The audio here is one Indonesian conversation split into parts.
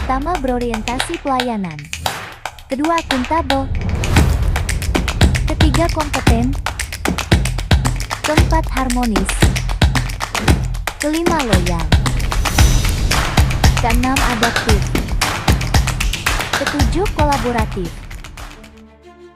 Pertama, berorientasi pelayanan. Kedua, akuntabel. Ketiga, kompeten. Keempat, harmonis. Kelima, loyal. Keenam, adaptif. Ketujuh, kolaboratif.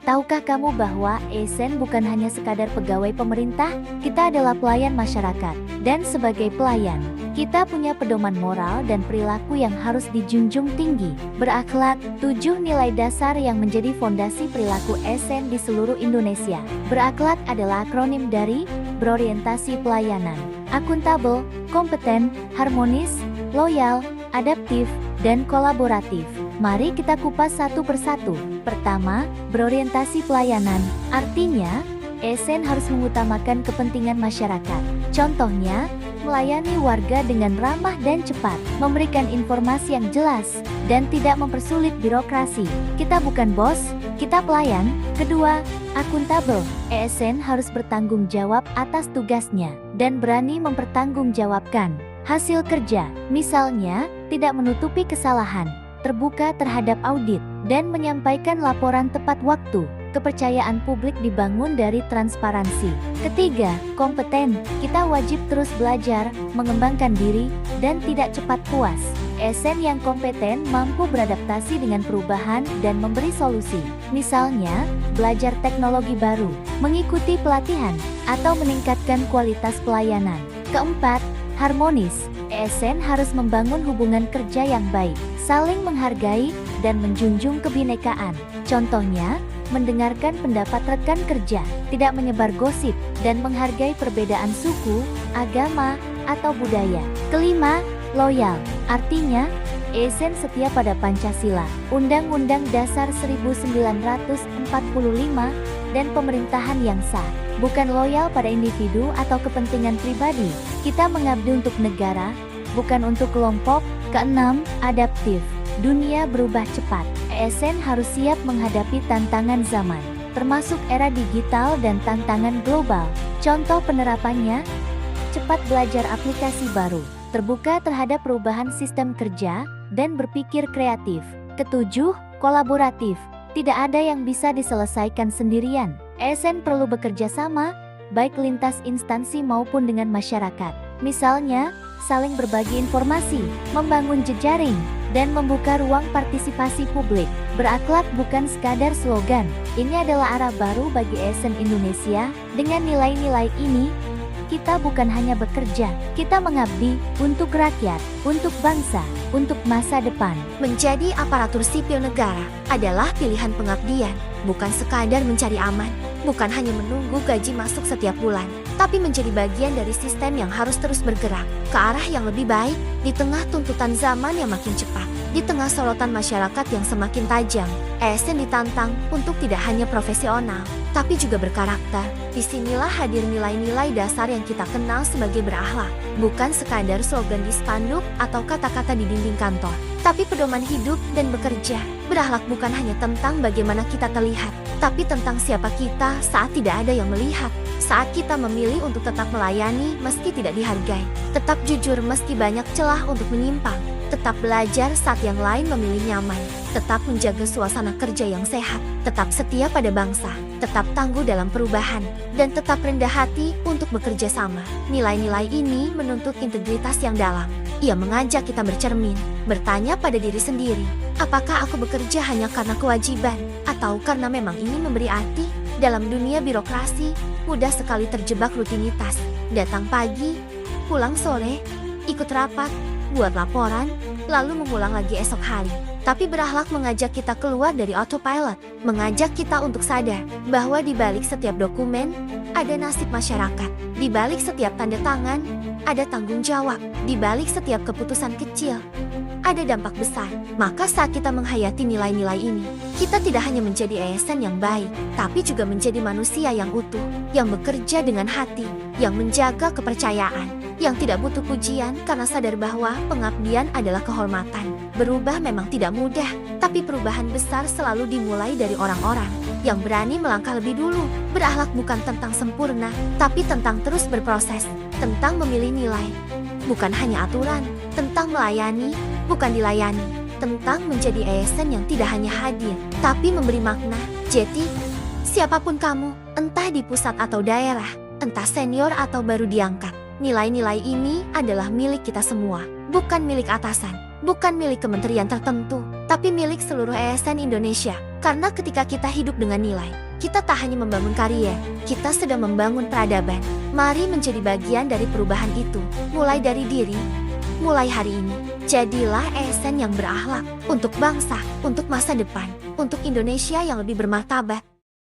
Tahukah kamu bahwa ASN bukan hanya sekadar pegawai pemerintah, kita adalah pelayan masyarakat. Dan sebagai pelayan, kita punya pedoman moral dan perilaku yang harus dijunjung tinggi. Berakhlak, 7 nilai dasar yang menjadi fondasi perilaku ASN di seluruh Indonesia. Berakhlak adalah akronim dari berorientasi pelayanan, akuntabel, kompeten, harmonis, loyal, adaptif, dan kolaboratif. Mari kita kupas satu persatu. Pertama, berorientasi pelayanan. Artinya, ASN harus mengutamakan kepentingan masyarakat. Contohnya, melayani warga dengan ramah dan cepat, memberikan informasi yang jelas, dan tidak mempersulit birokrasi. Kita bukan bos, kita pelayan. Kedua, akuntabel. ASN harus bertanggung jawab atas tugasnya, dan berani mempertanggungjawabkan hasil kerja. Misalnya, tidak menutupi kesalahan, terbuka terhadap audit, dan menyampaikan laporan tepat waktu. Kepercayaan publik dibangun dari transparansi. Ketiga, kompeten. Kita wajib terus belajar, mengembangkan diri, dan tidak cepat puas. ASN yang kompeten mampu beradaptasi dengan perubahan dan memberi solusi. Misalnya, belajar teknologi baru, mengikuti pelatihan, atau meningkatkan kualitas pelayanan. Keempat, harmonis. ASN harus membangun hubungan kerja yang baik, saling menghargai, dan menjunjung kebinekaan. Contohnya, mendengarkan pendapat rekan kerja, tidak menyebar gosip, dan menghargai perbedaan suku, agama, atau budaya. Kelima, loyal. Artinya, ASN setia pada Pancasila, Undang-Undang Dasar 1945, dan pemerintahan yang sah. Bukan loyal pada individu atau kepentingan pribadi. Kita mengabdi untuk negara, bukan untuk kelompok. Keenam, adaptif. Dunia berubah cepat. ASN harus siap menghadapi tantangan zaman, termasuk era digital dan tantangan global. Contoh penerapannya, cepat belajar aplikasi baru, terbuka terhadap perubahan sistem kerja, dan berpikir kreatif. Ketujuh, kolaboratif. Tidak ada yang bisa diselesaikan sendirian. ASN perlu bekerja sama, baik lintas instansi maupun dengan masyarakat. Misalnya, saling berbagi informasi, membangun jejaring, dan membuka ruang partisipasi publik. Berakhlak bukan sekadar slogan. Ini adalah arah baru bagi ASN Indonesia. Dengan nilai-nilai ini, kita bukan hanya bekerja, kita mengabdi untuk rakyat, untuk bangsa, untuk masa depan. Menjadi aparatur sipil negara adalah pilihan pengabdian, bukan sekadar mencari aman, bukan hanya menunggu gaji masuk setiap bulan, tapi menjadi bagian dari sistem yang harus terus bergerak ke arah yang lebih baik di tengah tuntutan zaman yang makin cepat. Di tengah sorotan masyarakat yang semakin tajam, ASN ditantang untuk tidak hanya profesional, tapi juga berkarakter. Disinilah hadir nilai-nilai dasar yang kita kenal sebagai berakhlak. Bukan sekadar slogan di spanduk atau kata-kata di dinding kantor, tapi pedoman hidup dan bekerja. Berakhlak bukan hanya tentang bagaimana kita terlihat, tapi tentang siapa kita saat tidak ada yang melihat. Saat kita memilih untuk tetap melayani meski tidak dihargai, tetap jujur meski banyak celah untuk menyimpang, tetap belajar saat yang lain memilih nyaman, tetap menjaga suasana kerja yang sehat, tetap setia pada bangsa, tetap tangguh dalam perubahan, dan tetap rendah hati untuk bekerja sama. Nilai-nilai ini menuntut integritas yang dalam. Ia mengajak kita bercermin, bertanya pada diri sendiri, apakah aku bekerja hanya karena kewajiban, atau karena memang ingin memberi arti? Dalam dunia birokrasi, mudah sekali terjebak rutinitas. Datang pagi, pulang sore, ikut rapat, buat laporan, lalu mengulang lagi esok hari. Tapi berakhlak mengajak kita keluar dari autopilot, mengajak kita untuk sadar bahwa di balik setiap dokumen, ada nasib masyarakat. Di balik setiap tanda tangan, ada tanggung jawab. Di balik setiap keputusan kecil, ada dampak besar. Maka saat kita menghayati nilai-nilai ini, kita tidak hanya menjadi ASN yang baik, tapi juga menjadi manusia yang utuh, yang bekerja dengan hati, yang menjaga kepercayaan, yang tidak butuh pujian karena sadar bahwa pengabdian adalah kehormatan. Berubah memang tidak mudah, tapi perubahan besar selalu dimulai dari orang-orang yang berani melangkah lebih dulu. Berakhlak bukan tentang sempurna, tapi tentang terus berproses, tentang memilih nilai, bukan hanya aturan, tentang melayani, bukan dilayani, tentang menjadi ASN yang tidak hanya hadir, tapi memberi makna. Jadi, siapapun kamu, entah di pusat atau daerah, entah senior atau baru diangkat, nilai-nilai ini adalah milik kita semua, bukan milik atasan, bukan milik kementerian tertentu, tapi milik seluruh ASN Indonesia. Karena ketika kita hidup dengan nilai, kita tak hanya membangun karier, kita sedang membangun peradaban. Mari menjadi bagian dari perubahan itu, mulai dari diri. Mulai hari ini, jadilah ASN yang berakhlak untuk bangsa, untuk masa depan, untuk Indonesia yang lebih bermartabat.